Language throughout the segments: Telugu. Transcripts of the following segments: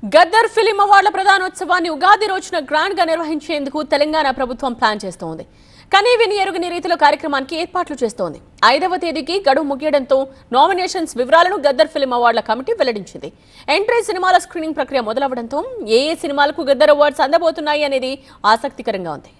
గద్దర్ ఫిలిం అవార్డుల ప్రధానోత్సవాన్ని ఉగాది రోజున గ్రాండ్ గా నిర్వహించేందుకు తెలంగాణ ప్రభుత్వం ప్లాన్ చేస్తోంది. కానీ విని ఎరుగని రీతిలో కార్యక్రమానికి ఏర్పాట్లు చేస్తోంది. 5వ తేదీకి గడువు ముగియడంతో నామినేషన్స్ వివరాలను గద్దర్ ఫిలిం అవార్డుల కమిటీ వెల్లడించింది. ఎంట్రీ సినిమాల స్క్రీనింగ్ ప్రక్రియ మొదలవడంతో ఏ సినిమాలకు గద్దర్ అవార్డ్స్ అందబోతున్నాయి అనేది ఆసక్తికరంగా ఉంది.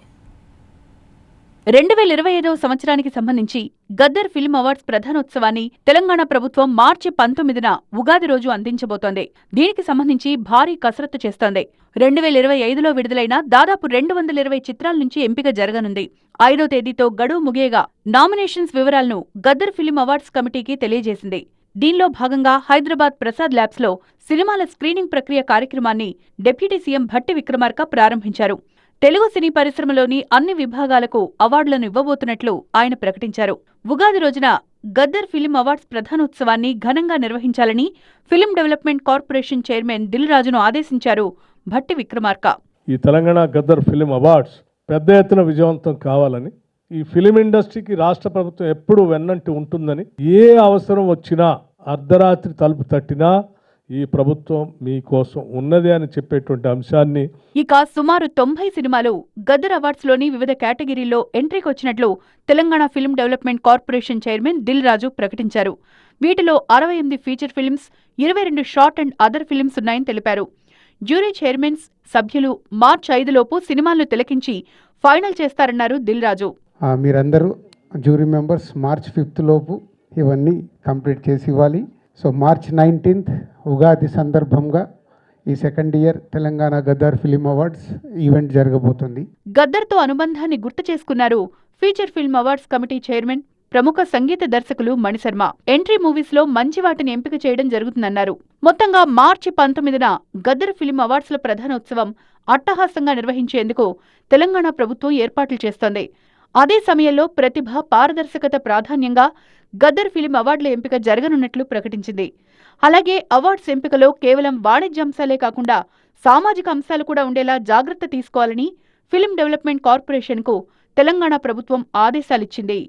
2025వ సంవత్సరానికి సంబంధించి గద్దర్ ఫిల్మ్ అవార్డ్స్ ప్రధానోత్సవాన్ని తెలంగాణ ప్రభుత్వం మార్చి 19న ఉగాది రోజు అందించబోతోంది. దీనికి సంబంధించి భారీ కసరత్తు చేస్తోంది. 2025లో విడుదలైన దాదాపు 220 చిత్రాల నుంచి ఎంపిక జరగనుంది. 5వ తేదీతో గడువు ముగియగా నామినేషన్స్ వివరాలను గద్దర్ ఫిల్మ్ అవార్డ్స్ కమిటీకి తెలియజేసింది. దీనిలో భాగంగా హైదరాబాద్ ప్రసాద్ ల్యాబ్స్ లో సినిమాల స్క్రీనింగ్ ప్రక్రియ కార్యక్రమాన్ని డిప్యూటీ సీఎం భట్టి విక్రమార్క ప్రారంభించారు. తెలుగు సినీ పరిశ్రమలోని అన్ని విభాగాలకు అవార్డులను ఇవ్వబోతున్నట్లు ఆయన ప్రకటించారు. ఉగాది రోజున గద్దర్ ఫిలిం అవార్డ్స్ ప్రధానోత్సవాన్ని ఘనంగా నిర్వహించాలని film development corporation chairman Dil రాజును ఆదేశించారు భట్టి విక్రమార్క. ఈ తెలంగాణ గద్దర్ ఫిలిం అవార్డ్స్ పెద్ద ఎత్తున విజయవంతం కావాలని, ఈ ఫిలిం ఇండస్ట్రీకి రాష్ట్ర ప్రభుత్వం ఎప్పుడూ వెన్నంటి ఉంటుందని, ఏ అవసరం వచ్చినా అర్ధరాత్రి తలుపు తట్టినా ఈ ప్రభుత్వం మీకోసం ఉన్నది అని చెప్పేటువంటి అంశాన్ని ఇక సుమారు 90 సినిమాలు గద్దర్ అవార్డ్స్ లోని వివిధ కేటగిరీల్లో ఎంట్రీకి వచ్చినట్లు Telangana film development corporation chairman Dil Raju ప్రకటించారు. వీటిలో 68 feature films, 22 short and other films ఉన్నాయని తెలిపారు. జ్యూరీ చైర్మన్స్, సభ్యులు మార్చి 5 లోపు సినిమాలను తిలకించి ఫైనల్ చేస్తారన్నారు దిల్ రాజు. మీరందరూ జ్యూరీ మెంబర్స్ మార్చి 5 లోపు ఇవన్నీ కంప్లీట్ చేసి ఇవ్వాలి. సో మార్చ్ 19th ఉగాది సందర్భంగా ఈ second year Telangana Gaddar film awards event జరగబోతుంది. గద్దర్తో అనుబంధాన్ని గుర్తు చేసుకున్నారు feature film awards committee chairman, ప్రముఖ సంగీత దర్శకులు మణిశర్మ. ఎంట్రీ మూవీస్ లో మంచి వాటిని ఎంపిక చేయడం జరుగుతుందన్నారు. మొత్తంగా మార్చి 19న గద్దర్ ఫిలిం అవార్డ్స్ల ప్రధానోత్సవం అట్టహాసంగా నిర్వహించేందుకు తెలంగాణ ప్రభుత్వం ఏర్పాట్లు చేస్తోంది. అదే సమయంలో ప్రతిభ, పారదర్శకత ప్రాధాన్యంగా గద్దర్ ఫిలిం అవార్డుల ఎంపిక జరగనున్నట్లు ప్రకటించింది. అలాగే అవార్డ్స్ ఎంపికలో కేవలం వాణిజ్య అంశాలే కాకుండా సామాజిక అంశాలు కూడా ఉండేలా జాగ్రత్త తీసుకోవాలని ఫిలిం డెవలప్మెంట్ కార్పొరేషన్కు తెలంగాణ ప్రభుత్వం ఆదేశాలిచ్చింది.